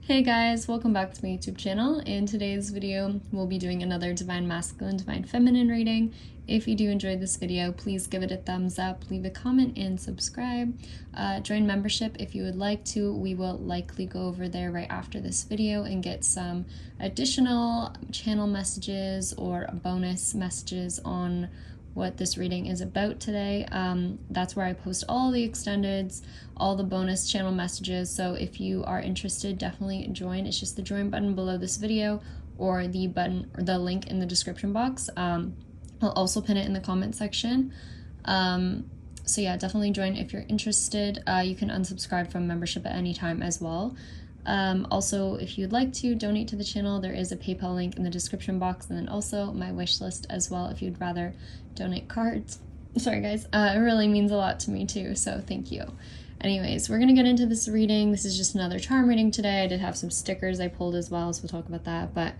Hey guys, welcome back to my YouTube channel. In today's video, we'll be doing another Divine Masculine, Divine Feminine reading. If you do enjoy this video, please give it a thumbs up, leave a comment, and subscribe. Join membership if you would like to. We will likely go over there right after this video and get some additional channel messages or bonus messages on what this reading is about today. That's where I post all the extendeds, all the bonus channel messages. So if you are interested, definitely join. It's just the join button below this video or the button or the link in the description box. I'll also pin it in the comment section. So yeah, definitely join if you're interested. You can unsubscribe from membership at any time as well. Also, if you'd like to donate to the channel, there is a PayPal link in the description box, and then also my wish list as well if you'd rather donate cards. Sorry guys, it really means a lot to me too, so thank you. Anyways, we're gonna get into this reading. This is just another charm reading today. I did have some stickers I pulled as well, so we'll talk about that, but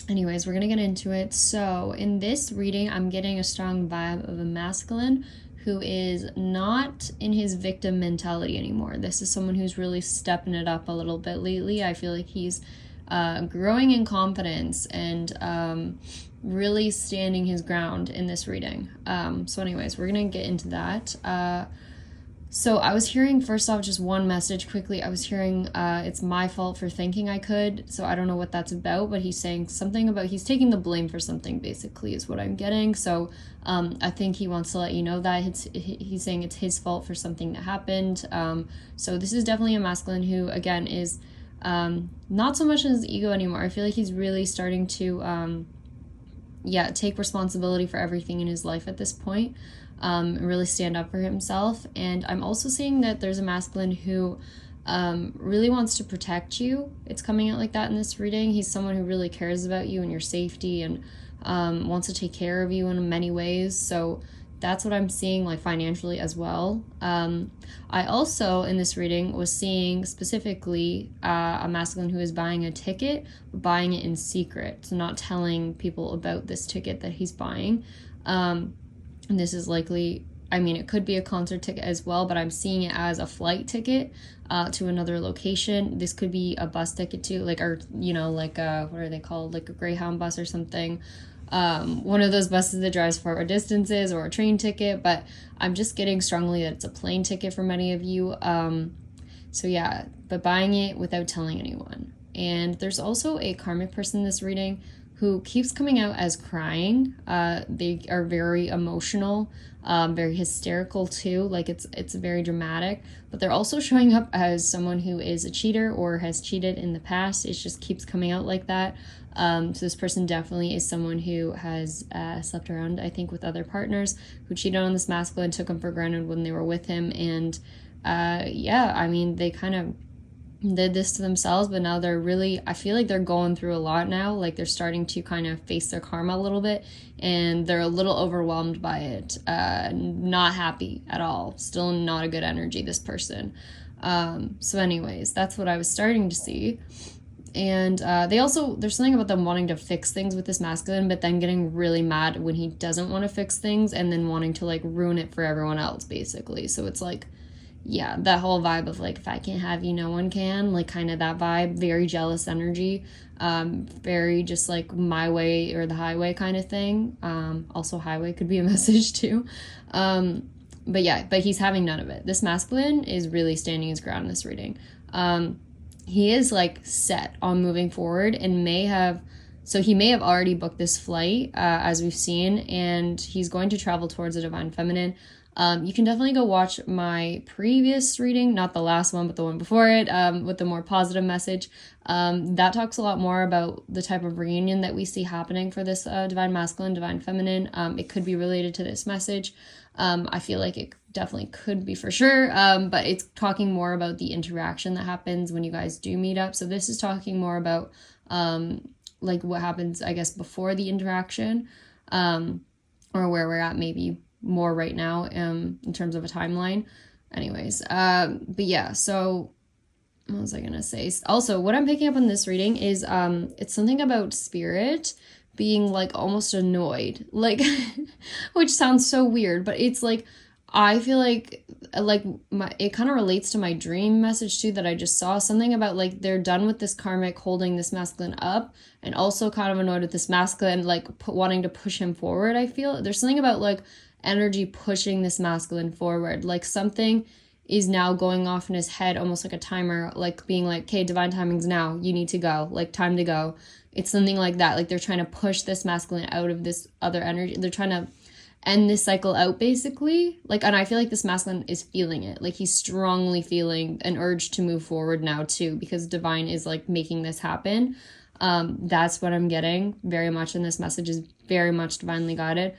anyways, we're gonna get into it. So in this reading, I'm getting a strong vibe of a masculine who is not in his victim mentality anymore. This is someone who's really stepping it up a little bit lately. I feel like he's growing in confidence and really standing his ground in this reading. So anyways, we're gonna get into that. So I was hearing, first off, just one message quickly. I was hearing it's my fault for thinking I could. So I don't know what that's about, but he's saying something about, he's taking the blame for something, basically, is what I'm getting. So I think he wants to let you know that he's saying it's his fault for something that happened. So this is definitely a masculine who, again, is not so much in his ego anymore. I feel like he's really starting to, take responsibility for everything in his life at this point. Really stand up for himself. And I'm also seeing that there's a masculine who really wants to protect you. It's coming out like that in this reading. He's someone who really cares about you and your safety and wants to take care of you in many ways. So that's what I'm seeing, like financially as well. I also, in this reading, was seeing specifically a masculine who is buying a ticket, but buying it in secret. So not telling people about this ticket that he's buying. And this is likely, I mean, it could be a concert ticket as well, but I'm seeing it as a flight ticket to another location. This could be a bus ticket too, like, or, you know, like what are they called? Like a Greyhound bus or something. One of those buses that drives far distances, or a train ticket, but I'm just getting strongly that it's a plane ticket for many of you. So yeah, but buying it without telling anyone. And there's also a karmic person in this reading who keeps coming out as crying. They are very emotional, very hysterical too, like it's very dramatic, but they're also showing up as someone who is a cheater or has cheated in the past. It just keeps coming out like that. So this person definitely is someone who has slept around, I think, with other partners, who cheated on this masculine, took him for granted when they were with him, and I mean, they kind of did this to themselves, but now they're really, I feel like they're going through a lot now. Like they're starting to kind of face their karma a little bit, and they're a little overwhelmed by it. Not happy at all. Still not a good energy, this person. So anyways, that's what I was starting to see. And there's something about them wanting to fix things with this masculine, but then getting really mad when he doesn't want to fix things, and then wanting to like ruin it for everyone else, basically. So it's like, yeah, that whole vibe of like, if I can't have you, no one can, like kind of that vibe, very jealous energy, very just like my way or the highway kind of thing. Also highway could be a message too. But he's having none of it. This masculine is really standing his ground in this reading. He is like set on moving forward and he may have already booked this flight, as we've seen, and he's going to travel towards the divine feminine. You can definitely go watch my previous reading, not the last one, but the one before it, with the more positive message. That talks a lot more about the type of reunion that we see happening for this divine masculine, divine feminine. It could be related to this message. I feel like it definitely could be for sure, but it's talking more about the interaction that happens when you guys do meet up. So this is talking more about like what happens, I guess, before the interaction, or where we're at maybe more right now in terms of a timeline. Anyways, but yeah, so what was I gonna say? Also, what I'm picking up in this reading is it's something about spirit being like almost annoyed, like which sounds so weird, but it's like I feel like like it kind of relates to my dream message too that I just saw. Something about like they're done with this karmic holding this masculine up, and also kind of annoyed with this masculine like wanting to push him forward. I feel there's something about like energy pushing this masculine forward, like something is now going off in his head, almost like a timer, like being like, okay, divine timing's now, you need to go, like time to go. It's something like that. Like they're trying to push this masculine out of this other energy. They're trying to end this cycle out, basically. Like, and I feel like this masculine is feeling it. Like he's strongly feeling an urge to move forward now too, because divine is like making this happen. That's what I'm getting very much, and this message is very much divinely guided.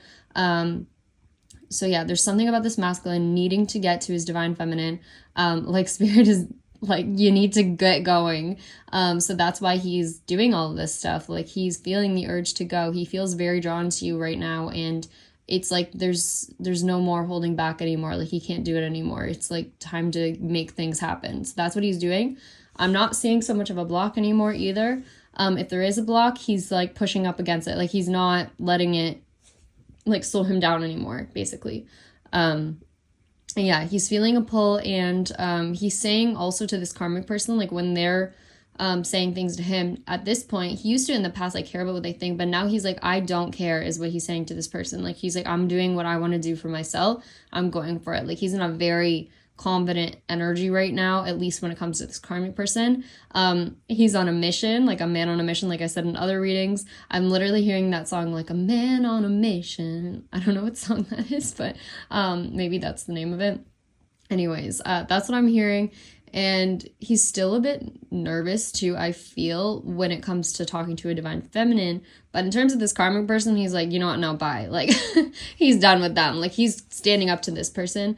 So yeah, there's something about this masculine needing to get to his divine feminine. Like spirit is like, you need to get going. So that's why he's doing all of this stuff. Like he's feeling the urge to go. He feels very drawn to you right now. And it's like, there's no more holding back anymore. Like he can't do it anymore. It's like time to make things happen. So that's what he's doing. I'm not seeing so much of a block anymore either. If there is a block, he's like pushing up against it. Like he's not letting it like slow him down anymore, basically. Yeah, he's feeling a pull, and he's saying also to this karmic person, like when they're saying things to him at this point, he used to in the past like care about what they think, but now he's like, I don't care, is what he's saying to this person. Like he's like, I'm doing what I want to do for myself, I'm going for it. Like he's in a very confident energy right now, at least when it comes to this karmic person. He's on a mission, like a man on a mission, like I said in other readings. I'm literally hearing that song, like a man on a mission. I don't know what song that is, but maybe that's the name of it. Anyways, that's what I'm hearing. And he's still a bit nervous too, I feel, when it comes to talking to a divine feminine. But in terms of this karmic person, he's like, you know what, no, bye. Like, he's done with them. Like, he's standing up to this person.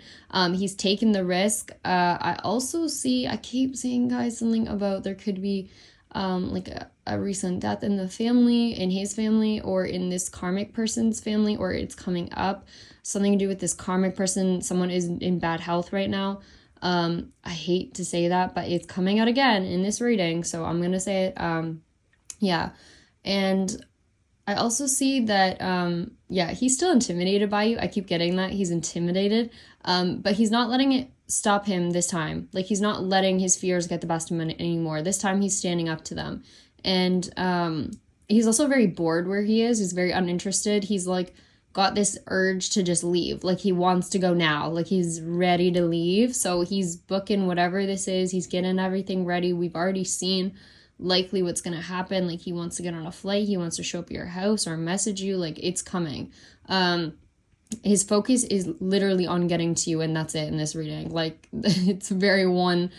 He's taken the risk. I also see, I keep seeing, guys, something about there could be like a recent death in the family, in his family, or in this karmic person's family, or it's coming up. Something to do with this karmic person. Someone is in bad health right now. I hate to say that, but it's coming out again in this reading, so I'm gonna say it. Yeah, and I also see that, yeah, he's still intimidated by you. I keep getting that. He's intimidated, but he's not letting it stop him this time. Like, he's not letting his fears get the best of him anymore. This time he's standing up to them. And he's also very bored where he is. He's very uninterested. He's, like, got this urge to just leave. Like, he wants to go now. Like, he's ready to leave. So he's booking whatever this is. He's getting everything ready. We've already seen likely what's going to happen. Like, he wants to get on a flight. He wants to show up at your house or message you. Like, it's coming. His focus is literally on getting to you, and that's it in this reading. Like, it's very one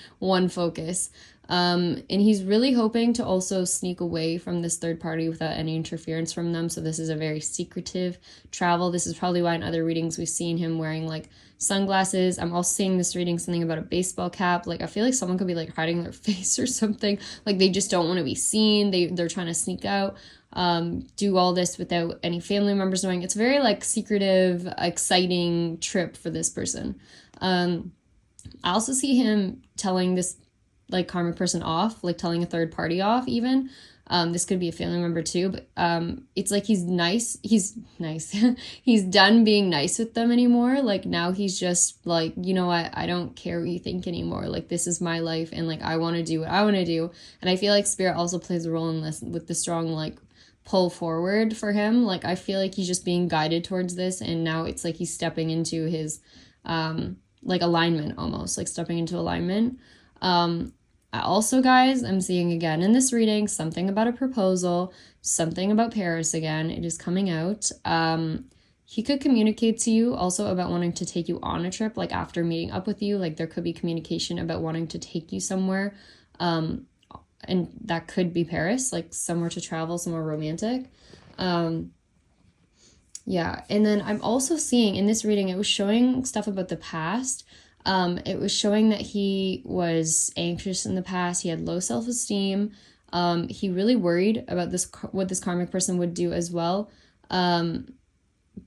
focus. And he's really hoping to also sneak away from this third party without any interference from them. So this is a very secretive travel. This is probably why in other readings we've seen him wearing like sunglasses. I'm also seeing this reading something about a baseball cap. Like, I feel like someone could be like hiding their face or something. Like, they just don't want to be seen. They're trying to sneak out, do all this without any family members knowing. It's very like secretive, exciting trip for this person. I also see him telling this like karmic person off, like telling a third party off even. This could be a family member too, but it's like he's nice. He's done being nice with them anymore. Like, now he's just like, you know what, I don't care what you think anymore. Like, this is my life, and like, I want to do what I want to do. And I feel like spirit also plays a role in this with the strong like pull forward for him. Like, I feel like he's just being guided towards this, and now it's like he's stepping into his like alignment, almost like stepping into alignment. Also, guys, I'm seeing again in this reading something about a proposal, something about Paris again. It is coming out. He could communicate to you also about wanting to take you on a trip, like after meeting up with you. Like, there could be communication about wanting to take you somewhere, and that could be Paris, like somewhere to travel, somewhere romantic. Yeah, and then I'm also seeing in this reading, it was showing stuff about the past. It was showing that he was anxious in the past. He had low self-esteem. He really worried about what this karmic person would do as well.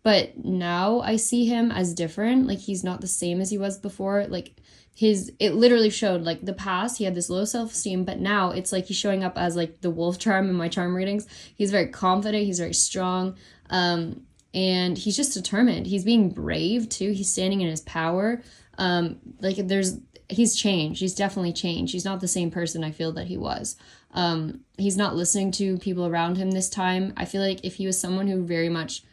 But now I see him as different. Like, he's not the same as he was before. Like, it literally showed like the past, he had this low self-esteem, but now it's like he's showing up as like the wolf charm in my charm readings. He's very confident. He's very strong. And he's just determined. He's being brave too. He's standing in his power. Like he's changed. He's definitely changed. He's not the same person I feel that he was. He's not listening to people around him this time. I feel like if he was someone who very much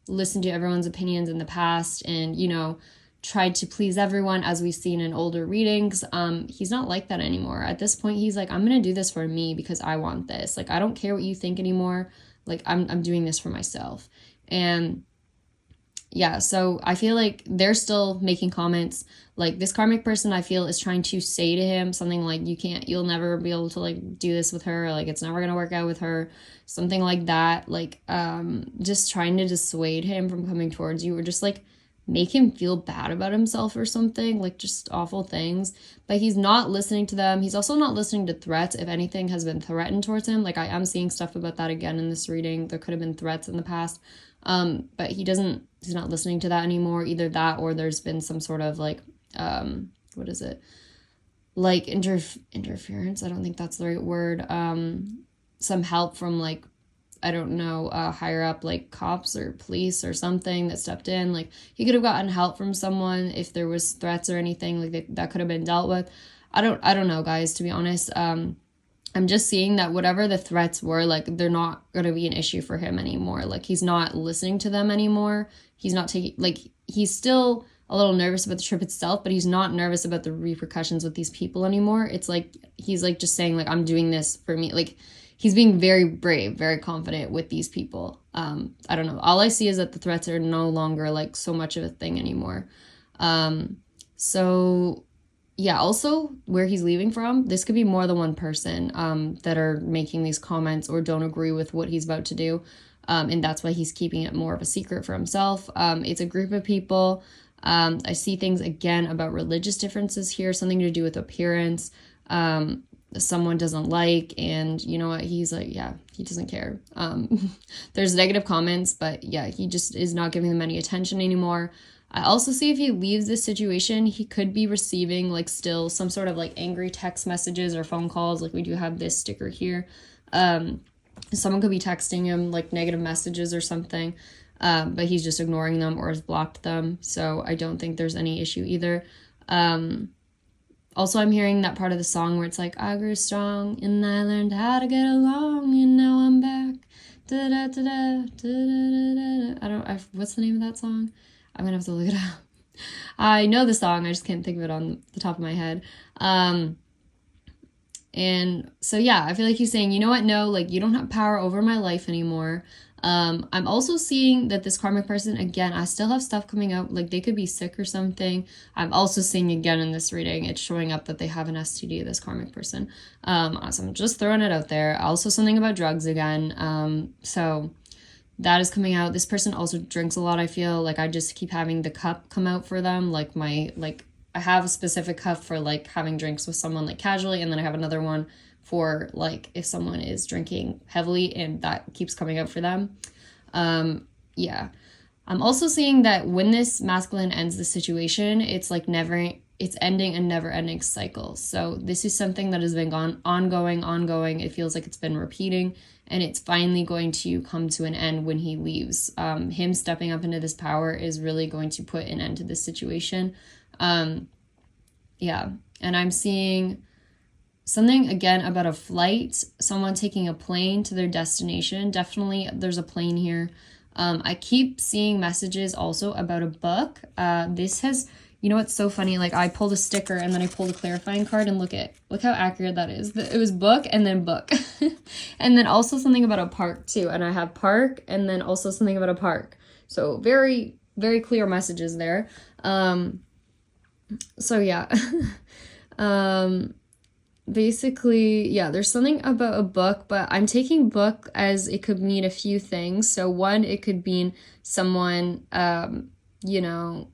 listened to everyone's opinions in the past and, you know, tried to please everyone, as we've seen in older readings, he's not like that anymore. At this point, he's like, I'm gonna do this for me because I want this. Like, I don't care what you think anymore. Like, I'm doing this for myself. And yeah, so I feel like they're still making comments. Like, this karmic person, I feel, is trying to say to him something like, you'll never be able to, like, do this with her. Like, it's never gonna work out with her. Something like that. Like, just trying to dissuade him from coming towards you, or just, like, make him feel bad about himself or something. Like, just awful things. But he's not listening to them. He's also not listening to threats, if anything has been threatened towards him. Like, I am seeing stuff about that again in this reading. There could have been threats in the past. But he's not listening to that anymore. Either that, or there's been some sort of, like, what is it? Like, interference? I don't think that's the right word. Some help from, like, I don't know, higher up, like cops or police or something that stepped in. Like, he could have gotten help from someone if there was threats or anything, like, that could have been dealt with. I don't know, guys, to be honest. I'm just seeing that whatever the threats were, like, they're not going to be an issue for him anymore. Like, he's not listening to them anymore. He's not taking, like, he's still a little nervous about the trip itself, but he's not nervous about the repercussions with these people anymore. It's like, he's, like, just saying, like, I'm doing this for me. Like, he's being very brave, very confident with these people. I don't know. All I see is that the threats are no longer, like, so much of a thing anymore. So yeah, also where he's leaving from, this could be more than one person that are making these comments or don't agree with what he's about to do. And that's why he's keeping it more of a secret for himself. It's a group of people. I see things again about religious differences here, something to do with appearance. Someone doesn't like, and you know what, he's like, yeah, he doesn't care. There's negative comments, but yeah, he just is not giving them any attention anymore. I also see if he leaves this situation, he could be receiving, like, still some sort of, like, angry text messages or phone calls. Like, we do have this sticker here. Someone could be texting him, like, negative messages or something, but he's just ignoring them or has blocked them. So I don't think there's any issue either. Also, I'm hearing that part of the song where it's like, I grew strong and I learned how to get along and now I'm back. Da da da da da da da. What's the name of that song? I'm gonna have to look it up. I know the song, I just can't think of it on the top of my head. And so yeah, I feel like he's saying, you know what, no, like, you don't have power over my life anymore. I'm also seeing that this karmic person, again, I still have stuff coming out, like, they could be sick or something. I'm also seeing again in this reading, it's showing up that they have an STD, this karmic person. So I'm just throwing it out there. Also something about drugs again. So that is coming out. This person also drinks a lot, I feel. Like, I just keep having the cup come out for them. Like, I have a specific cup for, like, having drinks with someone, like, casually, and then I have another one for, like, if someone is drinking heavily, and that keeps coming up for them. Yeah. I'm also seeing that when this masculine ends the situation, it's like it's ending a never-ending cycle. So this is something that has been ongoing. It feels like it's been repeating, and it's finally going to come to an end when he leaves. Him stepping up into this power is really going to put an end to this situation. Yeah. And I'm seeing something again about a flight, someone taking a plane to their destination. Definitely there's a plane here. I keep seeing messages also about a book. This has, you know what's so funny? Like, I pulled a sticker and then I pulled a clarifying card, and look how accurate that is. It was book and then book. And then also something about a park too. And I have park and then also something about a park. So very, very clear messages there. So yeah. Basically, yeah, there's something about a book, but I'm taking book as it could mean a few things. So one, it could mean someone, you know,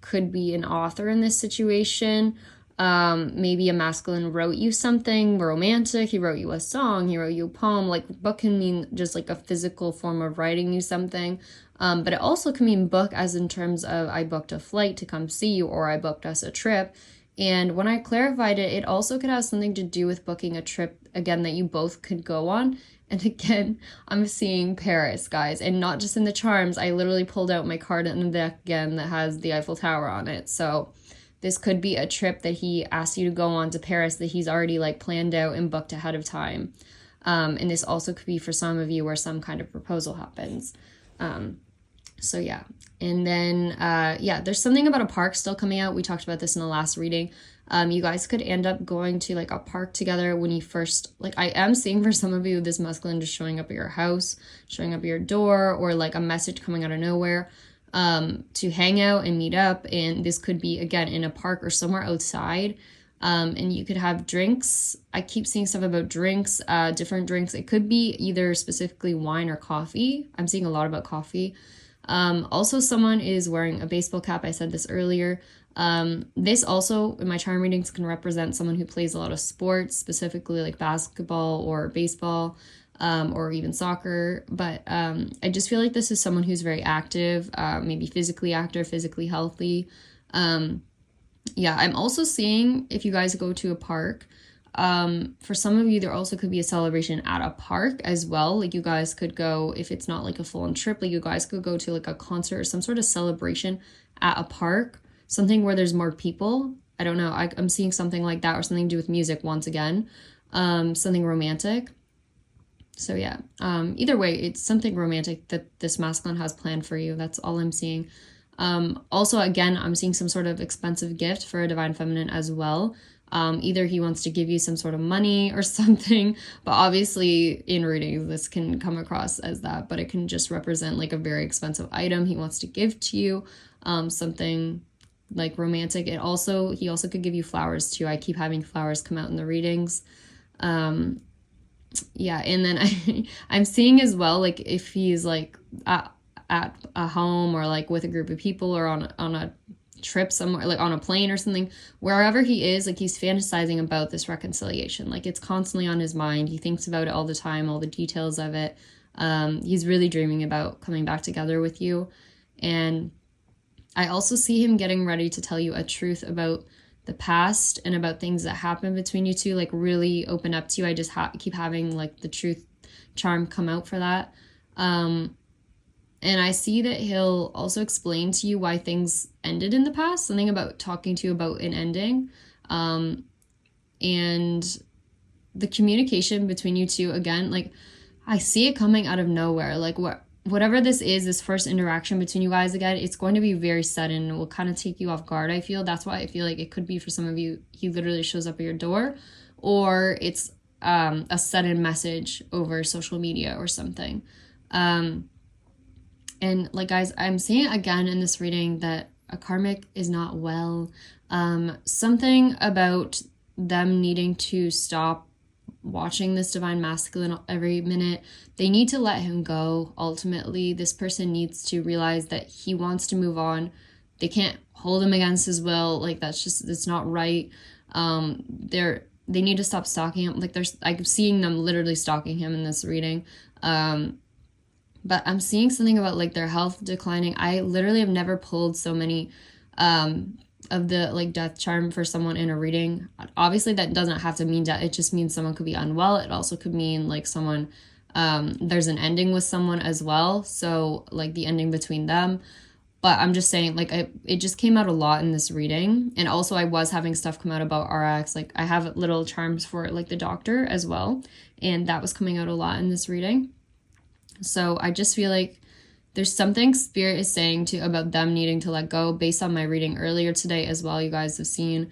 could be an author in this situation. Maybe a masculine wrote you something romantic. He wrote you a song. He wrote you a poem. Like, book can mean just like a physical form of writing you something. But it also can mean book as in terms of I booked a flight to come see you, or I booked us a trip. And when I clarified it, it also could have something to do with booking a trip, again, that you both could go on. And again, I'm seeing Paris, guys, and not just in the charms. I literally pulled out my card in the deck again that has the Eiffel Tower on it. So this could be a trip that he asked you to go on to Paris that he's already like planned out and booked ahead of time. And this also could be for some of you where some kind of proposal happens. So yeah. And then, yeah, there's something about a park still coming out. We talked about this in the last reading. You guys could end up going to like a park together when you first, like I am seeing for some of you, this masculine just showing up at your house, showing up at your door, or like a message coming out of nowhere, to hang out and meet up. And this could be, again, in a park or somewhere outside. And you could have drinks. I keep seeing stuff about drinks, different drinks. It could be either specifically wine or coffee. I'm seeing a lot about coffee. Also, someone is wearing a baseball cap. I said this earlier. This also, in my charm readings, can represent someone who plays a lot of sports, specifically like basketball or baseball, or even soccer. But I just feel like this is someone who's very active, maybe physically active, physically healthy. Yeah, I'm also seeing if you guys go to a park, for some of you, there also could be a celebration at a park as well. Like you guys could go, if it's not like a full-on trip, like you guys could go to like a concert or some sort of celebration at a park, something where there's more people. I don't know. I'm seeing something like that, or something to do with music once again, something romantic. So yeah, either way, it's something romantic that this masculine has planned for you. That's all I'm seeing. Also, again, I'm seeing some sort of expensive gift for a divine feminine as well. Either he wants to give you some sort of money or something, but obviously in readings, this can come across as that, but it can just represent like a very expensive item he wants to give to you, something like romantic. He also could give you flowers too. I keep having flowers come out in the readings. Yeah, and then I'm seeing as well, like if he's like at a home or like with a group of people or on a trip somewhere, like on a plane or something, wherever he is, like he's fantasizing about this reconciliation. Like it's constantly on his mind. He thinks about it all the time, all the details of it. He's really dreaming about coming back together with you. And I also see him getting ready to tell you a truth about the past and about things that happened between you two, like really open up to you. I just keep having like the truth charm come out for that. And I see that he'll also explain to you why things ended in the past, something about talking to you about an ending. And the communication between you two, again, like I see it coming out of nowhere. Like whatever this is, this first interaction between you guys, again, it's going to be very sudden. It will kind of take you off guard, I feel. That's why I feel like it could be for some of you, he literally shows up at your door, or it's a sudden message over social media or something. And like, guys, I'm seeing again in this reading that a karmic is not well. Something about them needing to stop watching this divine masculine every minute. They need to let him go. Ultimately, this person needs to realize that he wants to move on. They can't hold him against his will. Like it's not right. They need to stop stalking him. Like I'm seeing them literally stalking him in this reading. But I'm seeing something about like their health declining. I literally have never pulled so many of the like death charm for someone in a reading. Obviously that doesn't have to mean death. It just means someone could be unwell. It also could mean like someone, there's an ending with someone as well. So like the ending between them. But I'm just saying, like, it just came out a lot in this reading. And also I was having stuff come out about RX. Like I have little charms for like the doctor as well. And that was coming out a lot in this reading. So I just feel like there's something spirit is saying to about them needing to let go based on my reading earlier today as well. You guys have seen,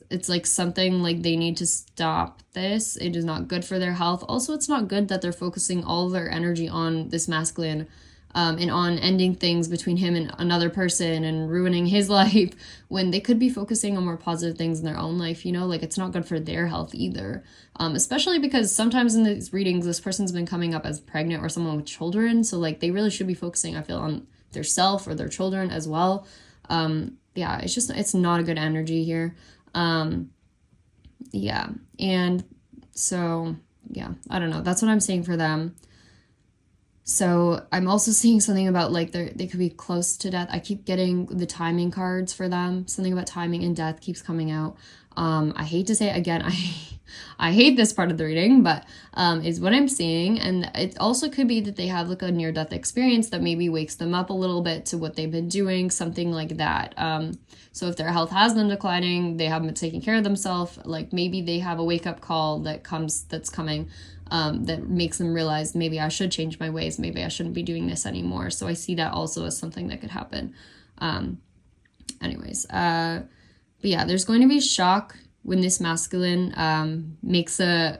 it's like something like they need to stop this. It is not good for their health. Also, it's not good that they're focusing all their energy on this masculine, and on ending things between him and another person and ruining his life when they could be focusing on more positive things in their own life, you know, like it's not good for their health either. Especially because sometimes in these readings, this person's been coming up as pregnant or someone with children. So like they really should be focusing, I feel, on their self or their children as well. Yeah, it's not a good energy here. Yeah. And so, yeah, I don't know. That's what I'm seeing for them. So I'm also seeing something about like they could be close to death. I keep getting the timing cards for them. Something about timing and death keeps coming out. I hate to say it again. I hate this part of the reading, but is what I'm seeing. And it also could be that they have like a near-death experience that maybe wakes them up a little bit to what they've been doing, something like that. So if their health has been declining, they haven't been taking care of themselves, like maybe they have a wake-up call that's coming that makes them realize maybe I should change my ways, maybe I shouldn't be doing this anymore. So I see that also as something that could happen. But yeah, there's going to be shock when this masculine makes a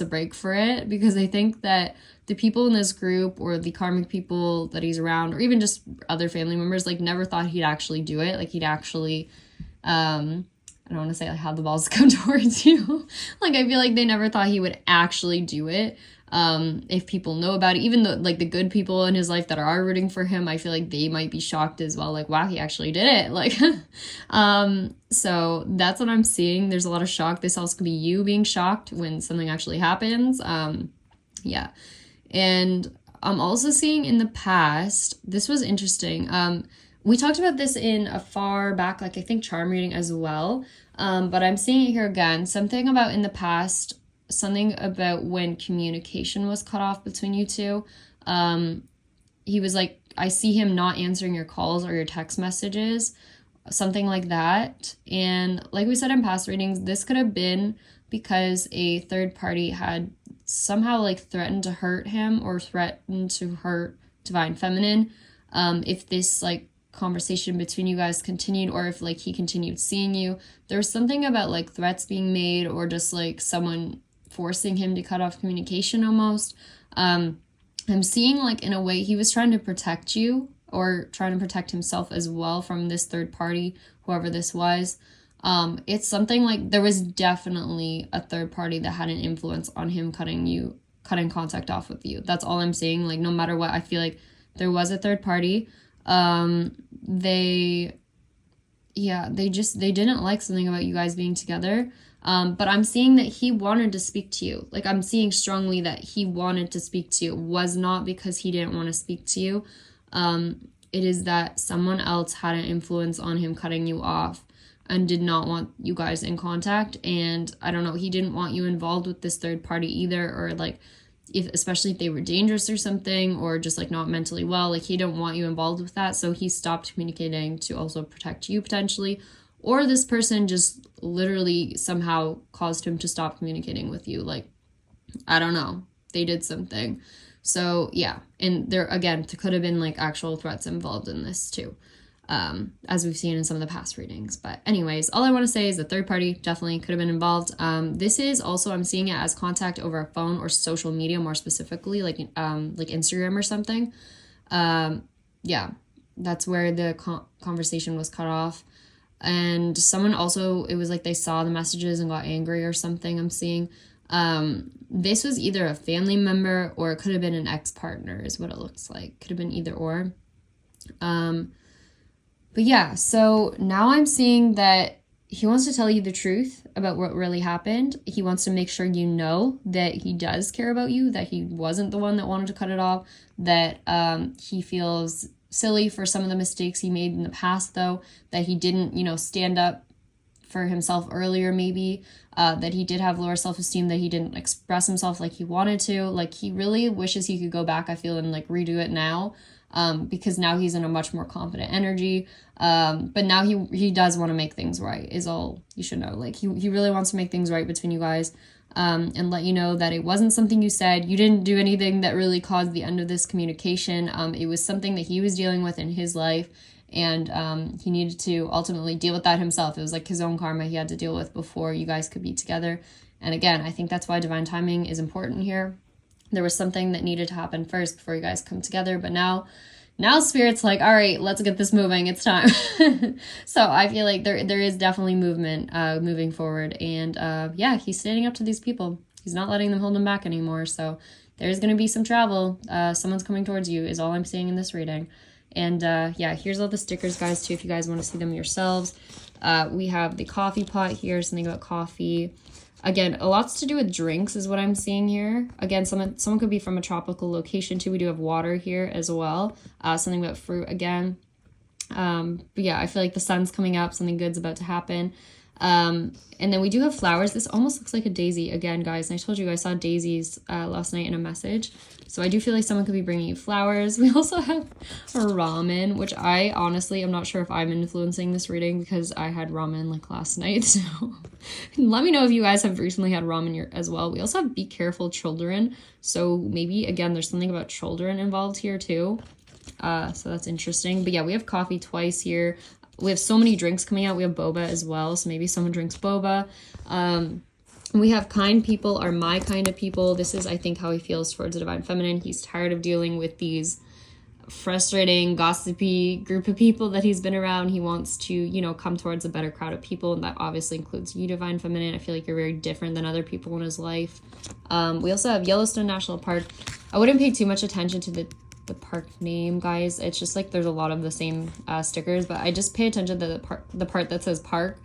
break for it, because I think that the people in this group or the karmic people that he's around, or even just other family members, like never thought he'd actually do it. Like he'd actually, I don't want to say like have the balls come towards you. Like I feel like they never thought he would actually do it. If people know about it, even though like the good people in his life that are rooting for him, I feel like they might be shocked as well. Like, wow, he actually did it. Like, so that's what I'm seeing. There's a lot of shock. This also could be you being shocked when something actually happens. Yeah. And I'm also seeing in the past, this was interesting. We talked about this in a far back, like I think charm reading as well. But I'm seeing it here again, something about in the past, something about when communication was cut off between you two. He was like, I see him not answering your calls or your text messages, something like that. And like we said in past readings, this could have been because a third party had somehow like threatened to hurt him or threatened to hurt Divine Feminine. If this like conversation between you guys continued, or if like he continued seeing you, there's something about like threats being made or just like someone forcing him to cut off communication almost. I'm seeing like in a way he was trying to protect you or trying to protect himself as well from this third party, whoever this was. It's something like there was definitely a third party that had an influence on him cutting contact off with you. That's all I'm saying. Like no matter what, I feel like there was a third party. They didn't like something about you guys being together. But I'm seeing that he wanted to speak to you. Like I'm seeing strongly that he wanted to speak to you. It was not because he didn't want to speak to you. It is that someone else had an influence on him cutting you off and did not want you guys in contact. And I don't know, he didn't want you involved with this third party either, or like especially if they were dangerous or something, or just like not mentally well, like he didn't want you involved with that. So he stopped communicating to also protect you potentially. Or this person just literally somehow caused him to stop communicating with you. Like, I don't know. They did something. So, yeah. And there, again, could have been, like, actual threats involved in this, too. As we've seen in some of the past readings. But anyways, all I want to say is the third party definitely could have been involved. This is also, I'm seeing it as contact over a phone or social media more specifically, like Instagram or something. Yeah, that's where the conversation was cut off. And someone also, it was like they saw the messages and got angry or something, I'm seeing. This was either a family member or it could have been an ex-partner is what it looks like. Could have been either or. But yeah, so now I'm seeing that he wants to tell you the truth about what really happened. He wants to make sure you know that he does care about you, that he wasn't the one that wanted to cut it off, that he feels silly for some of the mistakes he made in the past, though, that he didn't, stand up for himself earlier, maybe, that he did have lower self-esteem, that he didn't express himself like he wanted to. Like, he really wishes he could go back, I feel, and, like, redo it now, because now he's in a much more confident energy. But now he does want to make things right, is all you should know. Like, he really wants to make things right between you guys. And let you know that it wasn't something you said. You didn't do anything that really caused the end of this communication. It was something that he was dealing with in his life, and he needed to ultimately deal with that himself. It was like his own karma he had to deal with before you guys could be together. And again, I think that's why divine timing is important here. There was something that needed to happen first before you guys come together, but now Spirit's like, all right, let's get this moving. It's time. So I feel like there is definitely movement moving forward. And yeah, he's standing up to these people. He's not letting them hold him back anymore. So there's going to be some travel. Someone's coming towards you is all I'm seeing in this reading. And yeah, here's all the stickers, guys, too, if you guys want to see them yourselves. We have the coffee pot here, something about coffee. Again, a lot's to do with drinks is what I'm seeing here. Again, someone could be from a tropical location too. We do have water here as well. Something about fruit again. But yeah, I feel like the sun's coming up. Something good's about to happen. And then we do have flowers. This almost looks like a daisy again, guys. And I told you I saw daisies last night in a message. So I do feel like someone could be bringing you flowers. We also have ramen, which I honestly, I'm not sure if I'm influencing this reading because I had ramen like last night. So let me know if you guys have recently had ramen as well. We also have be careful children. So maybe, again, there's something about children involved here too. So that's interesting. But yeah, we have coffee twice here. We have so many drinks coming out. We have boba as well. So maybe someone drinks boba. We have kind people are my kind of people. This is, I think, how he feels towards the divine feminine. He's tired of dealing with these frustrating, gossipy group of people that he's been around. He wants to, you know, come towards a better crowd of people. And that obviously includes you, divine feminine. I feel like you're very different than other people in his life. We also have Yellowstone National Park. I wouldn't pay too much attention to the park name, guys. It's just like there's a lot of the same stickers, but I just pay attention to the part that says park,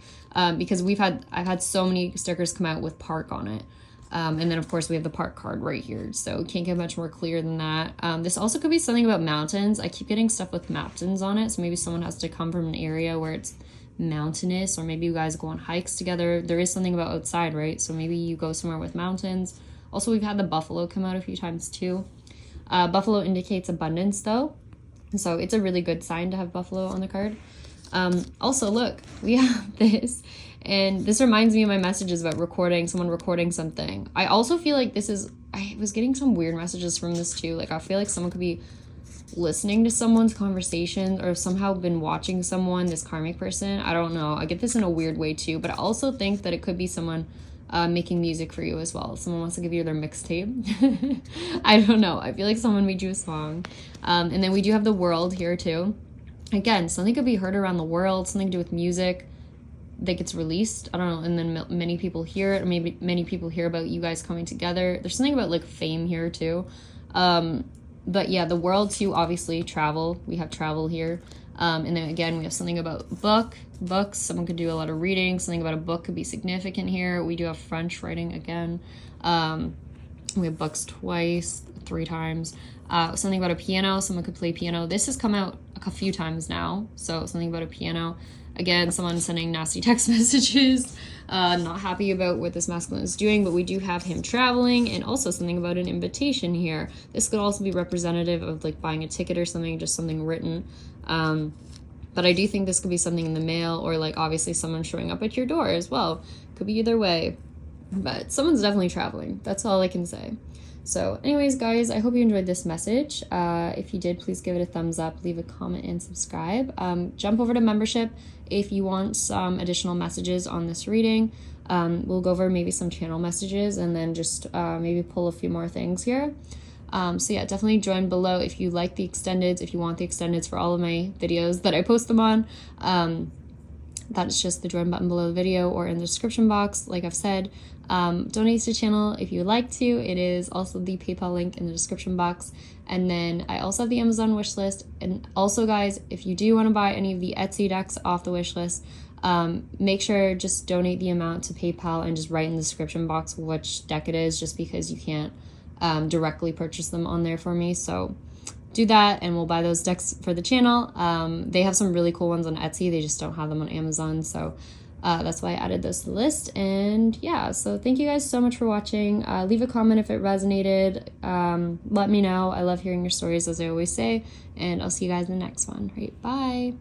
because I've had so many stickers come out with park on it. And then of course we have the park card right here, so can't get much more clear than that. This also could be something about mountains. I keep getting stuff with mountains on it, so maybe someone has to come from an area where it's mountainous, or maybe you guys go on hikes together. There is something about outside, right? So maybe you go somewhere with mountains. Also, we've had the buffalo come out a few times too. Buffalo indicates abundance though, so it's a really good sign to have buffalo on the card. Also, look, we have this, and this reminds me of my messages about someone recording something. I also feel like I was getting some weird messages from this too. Like, I feel like someone could be listening to someone's conversation or somehow been watching someone, this karmic person. I don't know. I get this in a weird way too, but I also think that it could be someone making music for you as well. Someone wants to give you their mixtape. I don't know. I feel like someone made you a song. And then we do have the world here too. Again, something could be heard around the world, something to do with music that gets released. I don't know. And then many people hear it, or maybe many people hear about you guys coming together. There's something about like fame here too. But yeah, the world too, obviously travel. We have travel here. And then again, we have something about books. Someone could do a lot of reading. Something about a book could be significant here. We do have French writing again. We have books twice, 3 times. Something about a piano. Someone could play piano. This has come out a few times now. So something about a piano. Again, someone sending nasty text messages. Not happy about what this masculine is doing, but we do have him traveling, and also something about an invitation here. This could also be representative of like buying a ticket or something, just something written. But I do think this could be something in the mail, or like obviously someone showing up at your door as well. Could be either way, but someone's definitely traveling. That's all I can say. So anyways, guys, I hope you enjoyed this message. If you did, please give it a thumbs up, leave a comment, and subscribe. Jump over to membership if you want some additional messages on this reading. We'll go over maybe some channel messages, and then just maybe pull a few more things here. So yeah, definitely join below if you like the extendeds, if you want the extendeds for all of my videos that I post them on. That's just the join button below the video or in the description box. Like I've said, donate to the channel if you would like to. It is also the PayPal link in the description box. And then I also have the Amazon wish list. And also, guys, if you do want to buy any of the Etsy decks off the wish list, make sure just donate the amount to PayPal and just write in the description box which deck it is, just because you can't directly purchase them on there for me. So do that, and we'll buy those decks for the channel. They have some really cool ones on Etsy. They just don't have them on Amazon. So that's why I added those to the list. And yeah, so thank you guys so much for watching. Leave a comment if it resonated. Let me know. I love hearing your stories, as I always say. And I'll see you guys in the next one. Right, bye.